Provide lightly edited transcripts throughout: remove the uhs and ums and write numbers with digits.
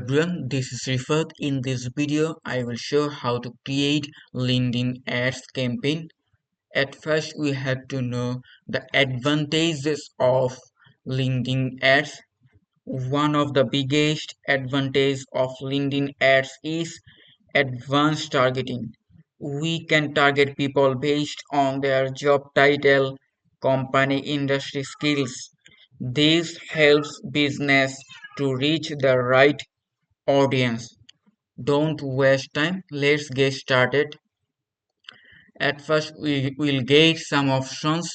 everyone, this is Rifat. In this video, I will show how to create LinkedIn ads campaign. At first, we have to know the advantages of LinkedIn ads. One of the biggest advantages of LinkedIn ads is advanced targeting. We can target people based on their job title, company industry skills. This helps business to reach the right audience. Don't waste time. Let's get started. At first, we will get some options.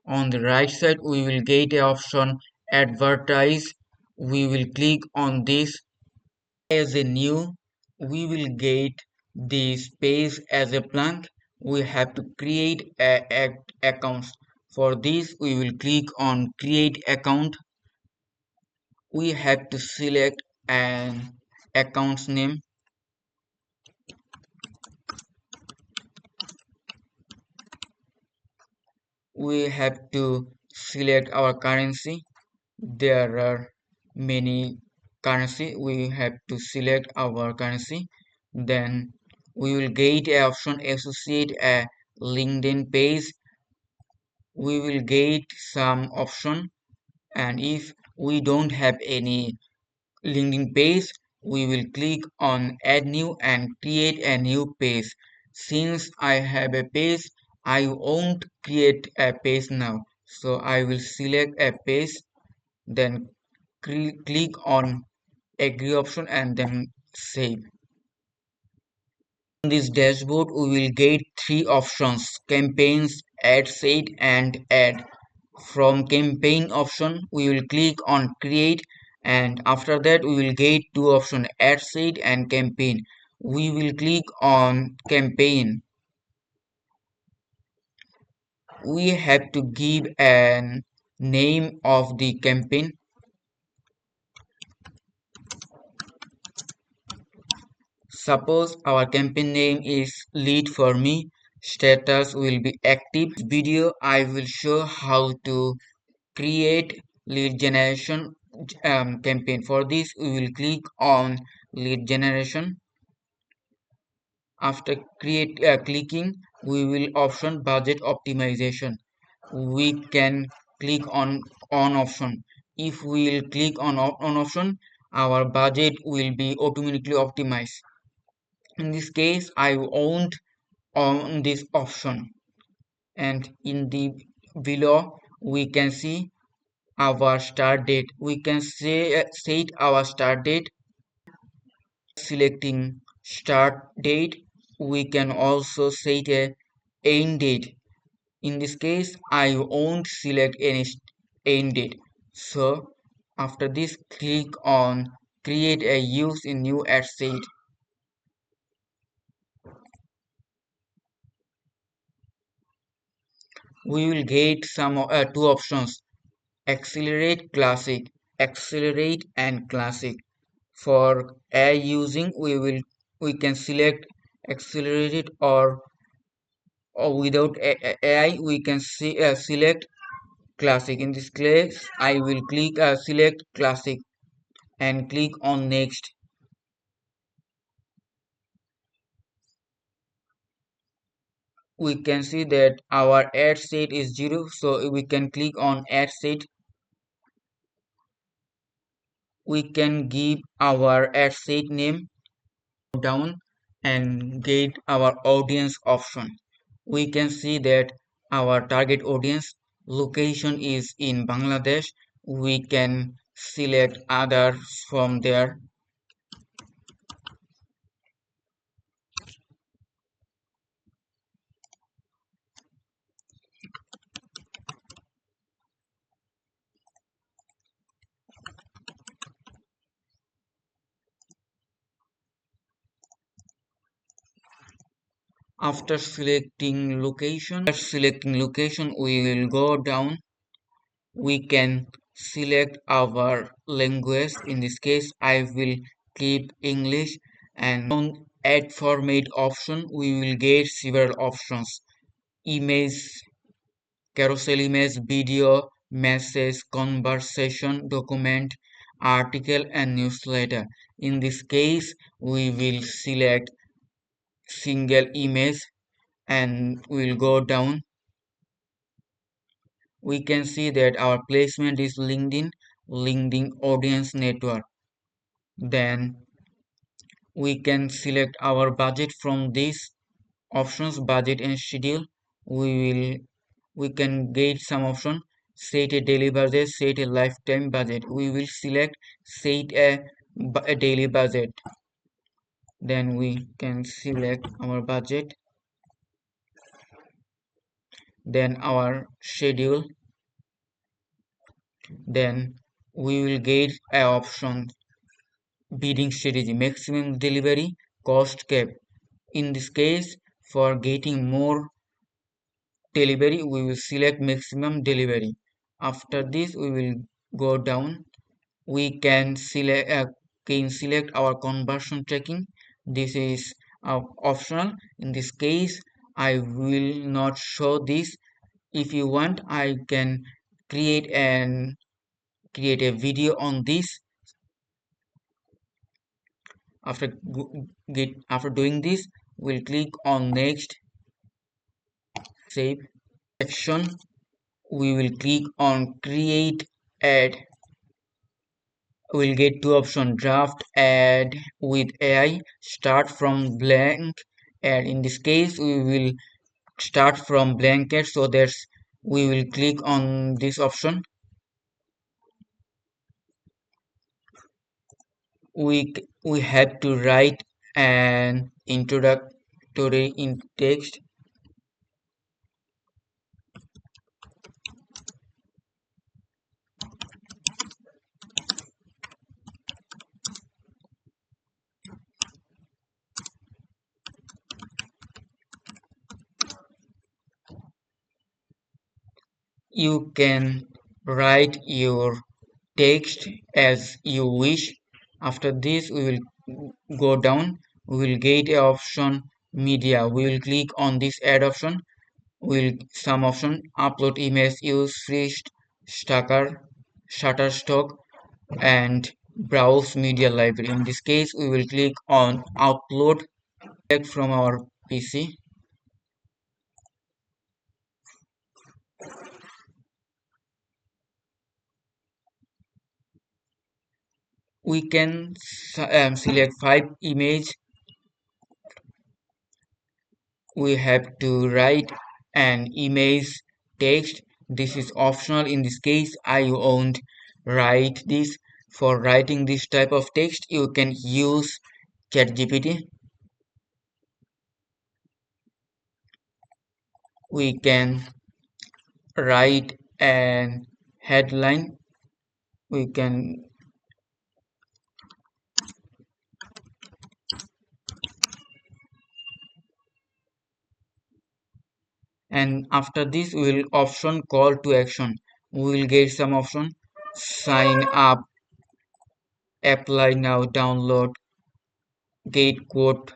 On the right side, we will get a option advertise. We will click on this as a new. We will get this page as a blank. We have to create a accounts. For this, we will click on create account. We have to select an account's name. We have to select our currency. There are many currency. We have to select our currency. Then we will get a option associate a LinkedIn page. We will get some option, and if we don't have any LinkedIn page, we will click on add new and create a new page. Since I have a page, I won't create a page now. So I will select a page, then click on agree option and then save. In this dashboard, we will get three options: campaigns, ad set, and add. From campaign option, we will click on create, and after that we will get two options: ad set and campaign. We will click on campaign. We have to give an name of the campaign. Suppose our campaign name is lead for me. Status will be active. Video I will show how to create lead generation campaign. For this, we will click on lead generation. After clicking, we will option budget optimization. We can click on option. If we will click on option, our budget will be automatically optimized. In this case, I won't on this option, and in the below we can see our start date. We can set our start date. Selecting start date, we can also set a end date. In this case, I won't select any end date. So after this, click on create a use in new ad set. We will get some two options: accelerate classic, accelerate and classic. For AI using, we can select accelerated, or without AI we can select classic. In this case, I will click select classic and click on next. We can see that our ad set is 0, so we can click on ad set. We can give our ad set name down and get our audience option. We can see that our target audience location is in Bangladesh. We can select others from there. After selecting location, we will go down. We can select our language. In this case, I will keep English, and on add format option, we will get several options: image, carousel image, video, message, conversation, document, article, and newsletter. In this case, we will select single image and we'll go down. We can see that our placement is LinkedIn audience network. Then we can select our budget from these options, budget and schedule. We can get some option, set a daily budget, set a lifetime budget. We will select set a daily budget. Then we can select our budget, then our schedule. Then we will get a option, bidding strategy, maximum delivery cost cap. In this case, for getting more delivery, we will select maximum delivery. After this, we will go down. We can select our conversion tracking. This is optional. In this case, I will not show this. If you want, I can create an create a video on this. After doing this, we'll click on next, save section. We will click on create ad. We'll get two options, draft ad with AI, start from blank ad. In this case, we will start from blank ad, so that's we will click on this option. We have to write an introductory in text. You can write your text as you wish. After this, we will go down. We will get a option media. We will click on this add option. Will some option upload image, use free Shutterstock, and browse media library. In this case, we will click on upload text from our PC. We can select 5 image. We have to write an image text. This is optional. In this case, I won't write this. For writing this type of text, you can use ChatGPT. We can write an headline. We can and after this we will option call to action. We will get some option, sign up, apply now, download, get quote.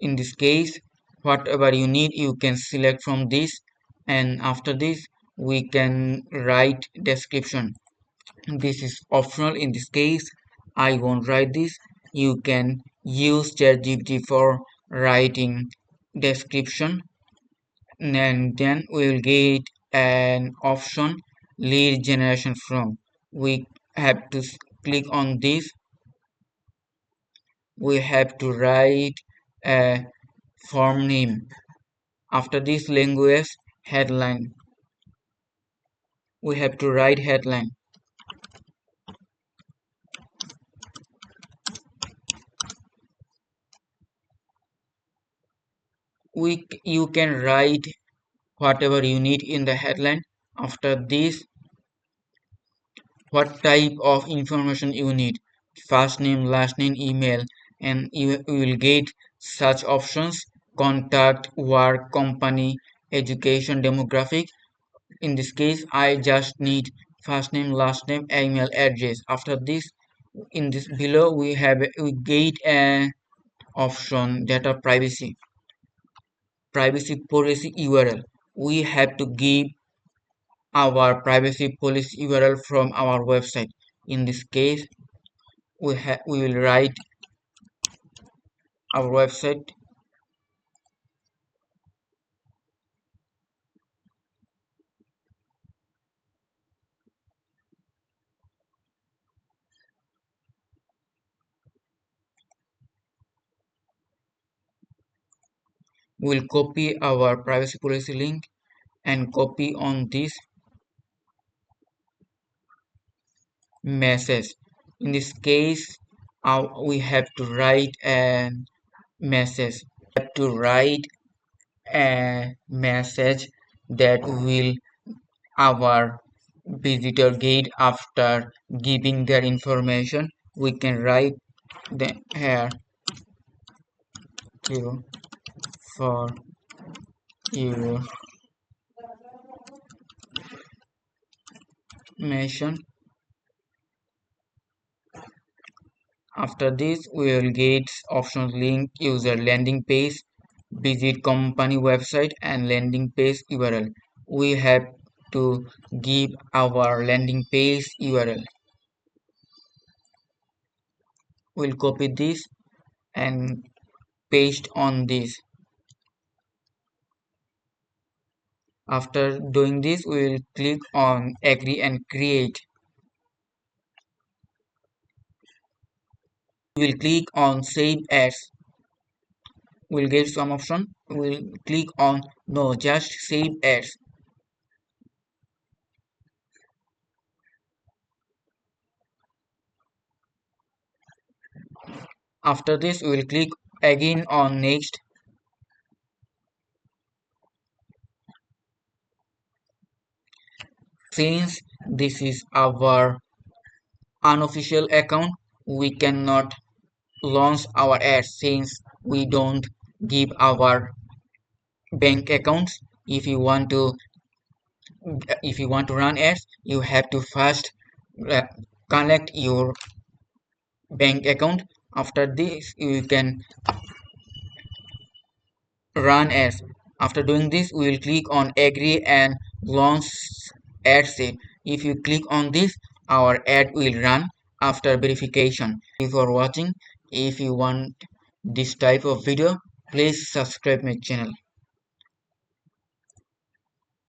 In this case, whatever you need you can select from this, and after this we can write description. This is optional. In this case, I won't write this. You can use ChatGPT for writing description, and then we will get an option, lead generation from. We have to click on this. We have to write a form name. After this, language headline. We have to write headline. You can write whatever you need in the headline. After this, what type of information you need, first name, last name, email, and you will get such options, contact, work, company, education, demographic. In this case, I just need first name, last name, email address. After this, in this below we get an option, data privacy policy URL. We have to give our privacy policy URL from our website. In this case, we will write our website. We'll copy our privacy policy link and copy on this message. In this case, we have to write a message. We have to write a message that will our visitor get after giving their information. We can write the here you for your information. After this, we will get options link user landing page, visit company website and landing page URL. We have to give our landing page URL. We'll copy this and paste on this. After doing this, we will click on agree and create. We will click on save as. We'll get some option. We'll click on no, just save as. After this, we will click again on next. Since this is our unofficial account, we cannot launch our ads since we don't give our bank accounts. If you want to run ads, you have to first uh, connect your bank account. After this, you can run ads. After doing this, we will click on agree and launch ad set. If you click on this, our ad will run after verification. Thank you for watching. If you want this type of video, please subscribe my channel.